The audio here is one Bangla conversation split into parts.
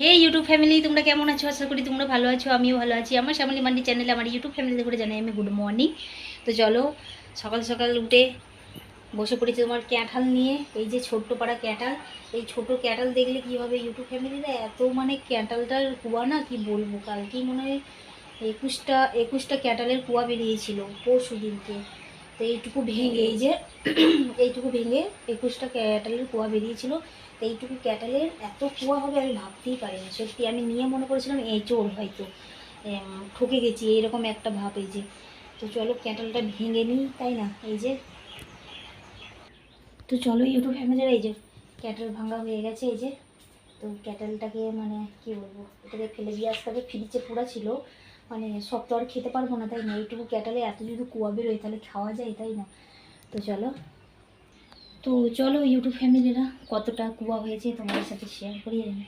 হে ইউটিউব ফ্যামিলি, তোমরা কেমন আছো? আশা করি তোমরা ভালো আছো, আমিও ভালো আছি। আমার শ্যামলী মান্ডি চ্যানেলে আমার ইউটিউব ফ্যামিলিতে করে জানাই আমি গুড মর্নিং। তো চলো, সকাল সকাল উঠে বসে পড়েছি তোমার ক্যাঁঠাল নিয়ে। এই যে ছোট্ট পাড়া ক্যাঁঠাল, এই ছোট ক্যাঁঠাল দেখলে কী হবে ইউটিউব ফ্যামিলিতে, এত মানে ক্যাঁঠালটার কুয়া না কি বলবো। কালকেই মনে হয় একুশটা ক্যাঁঠালের কুয়া বেরিয়েছিল পরশু দিনকে। তো এইটুকু ভেঙে, এই যে এইটুকু ভেঙে 21টা ক্যাটালের কুয়া বেরিয়েছিল। তো এইটুকু ক্যাটালের এত কুয়া হবে আমি ভাবতেই পারিনি। সত্যি আমি নিয়ে মনে করেছিলাম এঁচোড় হয়তো, ঠকে গেছি এইরকম একটা ভাব। এই যে, তো চলো ক্যাটালটা ভেঙে নিই, তাই না? এই যে, তো চলো ইউটিউব ফ্যামিলির, এই যে ক্যাটাল ভাঙা হয়ে গেছে। এই যে, তো ক্যাটালটাকে মানে কি বলবো, এটাকে ফেলে দিয়ে আসতে হবে। ফ্রিজে পুরা ছিল, মানে সব তো আর খেতে পারবো না, তাই না? এইটুকু ক্যাটালে এত যদি কুয়া বেরোয় তাহলে খাওয়া যায়, তাই না? তো চলো, ইউটিউব ফ্যামিলিরা, কতটা কুয়া হয়েছে তোমাদের সাথে শেয়ার করি আমি,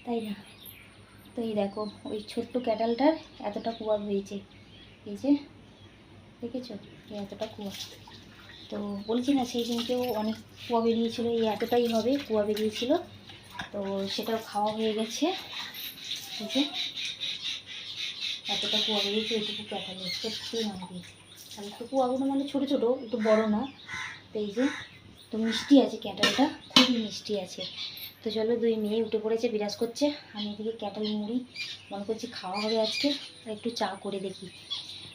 তাই না? তো এই দেখো, ওই ছোট্ট ক্যাটালটার এতটা কুয়া হয়েছে। এই যে দেখেছো, এতটা কুয়া। তো বলছি না, সেই দিনকেও অনেক কুয়া বেরিয়েছিল, এই এতটাই হবে কুয়া বেরিয়েছিল। তো সেটাও খাওয়া হয়ে গেছে। এই যে এতটা কুয়া বেরিয়েছে এইটুকু ক্যাটালে, সত্যি মানে। আর একটু কুয়াগুলো মানে ছোটো ছোটো, একটু বড় না। তো এই যে, তো মিষ্টি আছে ক্যাটালটা, খুবই মিষ্টি আছে। তো চলো, দুই মেয়ে উঠে পড়েছে, বিরাজ করছে। আমি এদিকে ক্যাটাল মুড়ি মনে করছি খাওয়া হবে আজকে, আর একটু চা করে দেখি।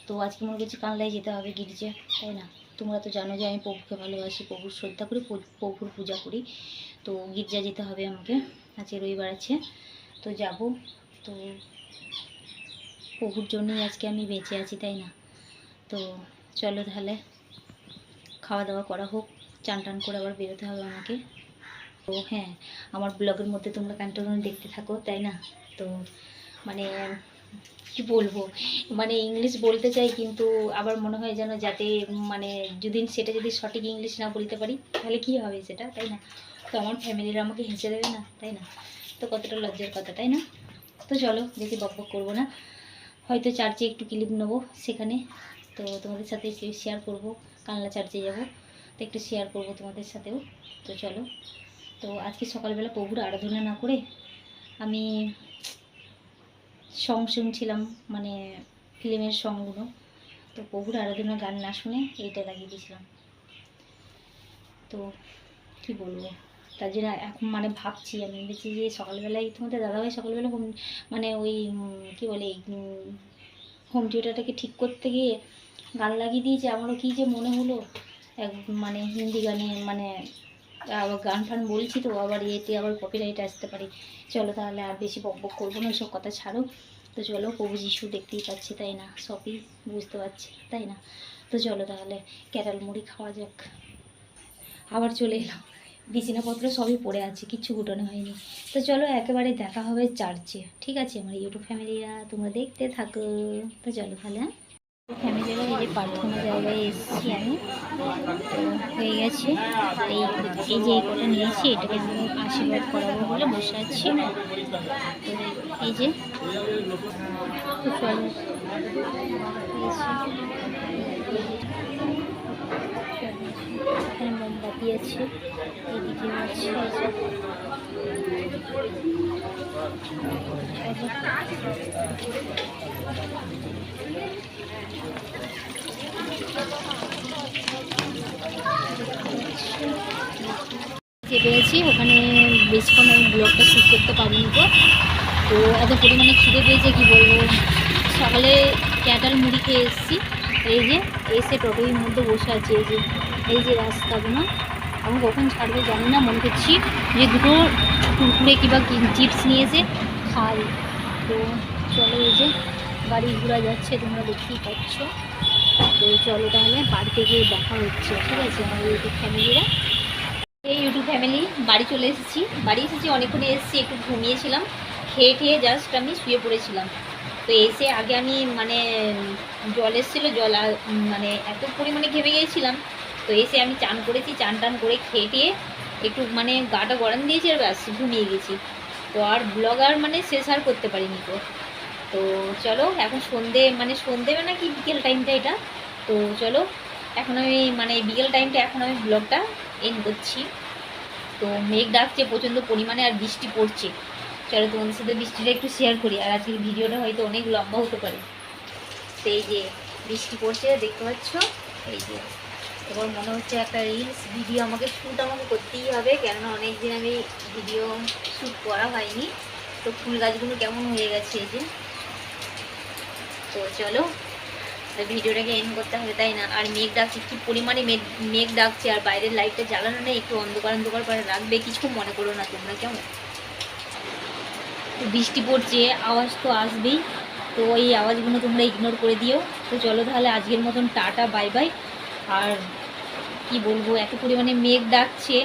তো আজকে মনে করছি কানলায় যেতে হবে গির্জে, তাই না? তোমরা তো জানো যে আমি প্রভুকে ভালোবাসি, প্রভুর শ্রদ্ধা করি, প্রভুর পূজা করি। তো গির্জা যেতে হবে আমাকে, আজকে রবিবার আছে, তো যাব। তো প্রভুর জন্যই আজকে আমি বেঁচে আছি, তাই না? তো চলো তাহলে খাওয়া দাওয়া করা হোক, চান টান করে আবার বেরোতে হবে আমাকে। তো হ্যাঁ, আমার ব্লগের মধ্যে তোমরা কন্টিনিউ দেখতে থাকো, তাই না? তো মানে কি বলবো, মানে ইংলিশ বলতে চাই, কিন্তু আবার মনে হয় যেন যাতে মানে যদি সঠিক ইংলিশ না বলতে পারি তাহলে কি হবে সেটা, তাই না? তো আমার ফ্যামিলিরা আমাকে হেসে দেবে না, তাই না? তো কতটা লজ্জার কথা, তাই না? তো চলো, বেশি বকবক করবো না। হয়তো চার্চে একটু ক্লিপ নেবো সেখানে, তো তোমাদের সাথে শেয়ার করব। কানলা চার্চে যাব, তো একটু শেয়ার করব তোমাদের সাথেও। তো চলো, তো আজকে সকালবেলা প্রভুর আরাধনা না করে আমি সং শুনছিলাম, মানে ফিল্মের সংগুলো। তো প্রভুর আরাধনা গান না শুনে এইটা লাগিয়ে দিয়েছিলাম। তো কি বলবো, তার জন্য এখন মানে ভাবছি, আমি ভেবেছি যে সকালবেলায় তোমাদের দাদাভাই সকালবেলা মানে ওই কী বলে, হোম থিয়েটারটাকে ঠিক করতে গিয়ে গান লাগিয়ে দিয়েছে। আমারও কী যে মনে হলো, এক মানে হিন্দি গানে, মানে আবার গান ফান বলছি তো আবার এতে আবার কপিরাইট আসতে পারে। চলো তাহলে আর বেশি বকবক করবো না, ওইসব কথা ছাড়ো। তো চলো, প্রভু যিশু দেখতেই পাচ্ছি, তাই না? সবই বুঝতে পারছি, তাই না? তো চলো তাহলে ক্যারাল মুড়ি খাওয়া যাক। আবার চলে এলাম, বিছানাপত্র সবই পড়ে আছে, কিচ্ছু গুটানো হয়নি। তো চলো একেবারে দেখা হবে চার্চে, ঠিক আছে? আমার ইউটিউব ফ্যামিলিরা তোমরা দেখতে থাকো। তো চলো তাহলে, হ্যাঁ ফ্যামিলিরা, এই যে প্রার্থনা জায়গায় এসেছি আমি, তো হয়ে গেছে। এই এই যে এই কটা নিয়েছি, এটাকে আমি আশীর্বাদ করাবো বলে বসে আছি। তো এই যে, তো চলো, এখানে মোমবাতি আছে, এইদিকে আছে, পেয়েছি ওখানে বেশিক্ষণ আমি ব্লগটা শ্যুট করতে পারিনি। তো এত পরিমাণে খিদে পেয়েছে কি বলবো। সকালে ক্যাটাল মুড়ি খেয়ে এসেছি, এই যে এসে টোটোর মধ্যে বসে আছি। এই যে রাস্তাগুলো আমি কখন ছাড়বে জানি না, মনে করছি যে দুটো কুরকুরে কিংবা চিপস নিয়ে এসে খাই। তো চলো, এই যে গাড়ি ঘোরা যাচ্ছে, তোমরা দেখতেই পাচ্ছ। তো চলো তাহলে বাড়িতে গিয়ে দেখা হচ্ছে, ঠিক আছে আমার ইউটিউব ফ্যামিলিরা। এই ইউটিউব ফ্যামিলি, বাড়ি চলে এসেছি। অনেকক্ষণে এসেছি, একটু ঘুমিয়েছিলাম, খেয়ে জাস্ট আমি শুয়ে পড়েছিলাম। তো এসে আগে আমি মানে জল এসেছিলো, জল মানে এত পরিমাণে ঘেমে গিয়েছিলাম। তো এসে আমি চান করেছি, চান টান করে খেয়ে একটু মানে গাটা গরম দিয়েছি, আর ব্যাস ঘুমিয়ে গেছি। তো আর ব্লগ আর মানে শেষ আর করতে পারিনি। তো চলো, এখন সন্ধে না কি বিকেল টাইমটা এটা। তো চলো, এখন আমি মানে বিকেল টাইমটা এখন আমি ব্লগটা এন্ড করছি। তো মেঘ ডাকছে প্রচণ্ড পরিমাণে, আর বৃষ্টি পড়ছে। চলো তোমাদের সাথে বৃষ্টিটা একটু শেয়ার করি। আর আজকের ভিডিওটা হয়তো অনেক লম্বা হতে পারে। তো এই যে বৃষ্টি পড়ছে দেখতে পাচ্ছ, এই যে এবার মনে হচ্ছে একটা রিলস ভিডিও আমাকে করতেই হবে, কেননা অনেক দিন আমি ভিডিও শ্যুট করা হয়নি। তো ফুল গাছগুলো কেমন হয়ে গেছে এই যে। তো চলো ভিডিওটাকে এন্ড করতে হবে, তাই না? আর মেঘ ডাকছে, কি পরিমাণে মেঘ ডাকছে, আর বাইরের লাইটটা জ্বালানো নেই, একটু অন্ধকার অন্ধকার করে রাখবে, কিছু মনে করো না তোমরা, কেমন? তো বৃষ্টি পড়ছে, আওয়াজ তো আসবেই, তো এই আওয়াজগুলো তোমরা ইগনোর করে দিও। তো চলো তাহলে আজকের মতন টাটা, বাই বাই। আর কি বলবো, এত পরিমাণে মেঘ ডাকছে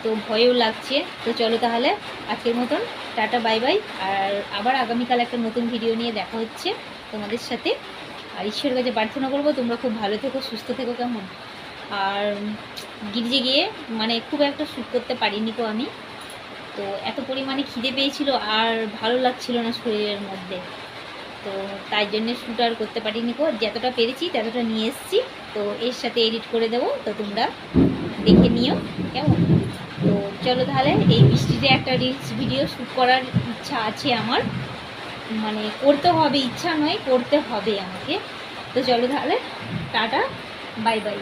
তো ভয়ও লাগছে। তো চলো তাহলে আজকের মতন টাটা, বাই বাই। আর আবার আগামীকাল একটা নতুন ভিডিও নিয়ে দেখা হচ্ছে তোমাদের সাথে। আর ঈশ্বরের কাছে প্রার্থনা করবো তোমরা খুব ভালো থেকো, সুস্থ থেকো, কেমন? আর গির্জে গিয়ে মানে খুব একটা শ্যুট করতে পারিনি তো আমি, তো এত পরিমাণে খিদে পেয়েছিল আর ভালো লাগছিল না শরীরের মধ্যে, তো তাই জন্যে শ্যুট আর করতে পারিনি কো। যতটা পেরেছি ততটা নিয়ে এসেছি, তো এর সাথে এডিট করে দেবো, তো তোমরা দেখে নিও, কেমন? তো চলো তাহলে এই বৃষ্টিতে একটা রিলস ভিডিও শ্যুট করার ইচ্ছা আছে আমার, মানে করতে হবে, ইচ্ছা নয় করতে হবে আমাকে। তো চলো তাহলে টাটা, বাই বাই।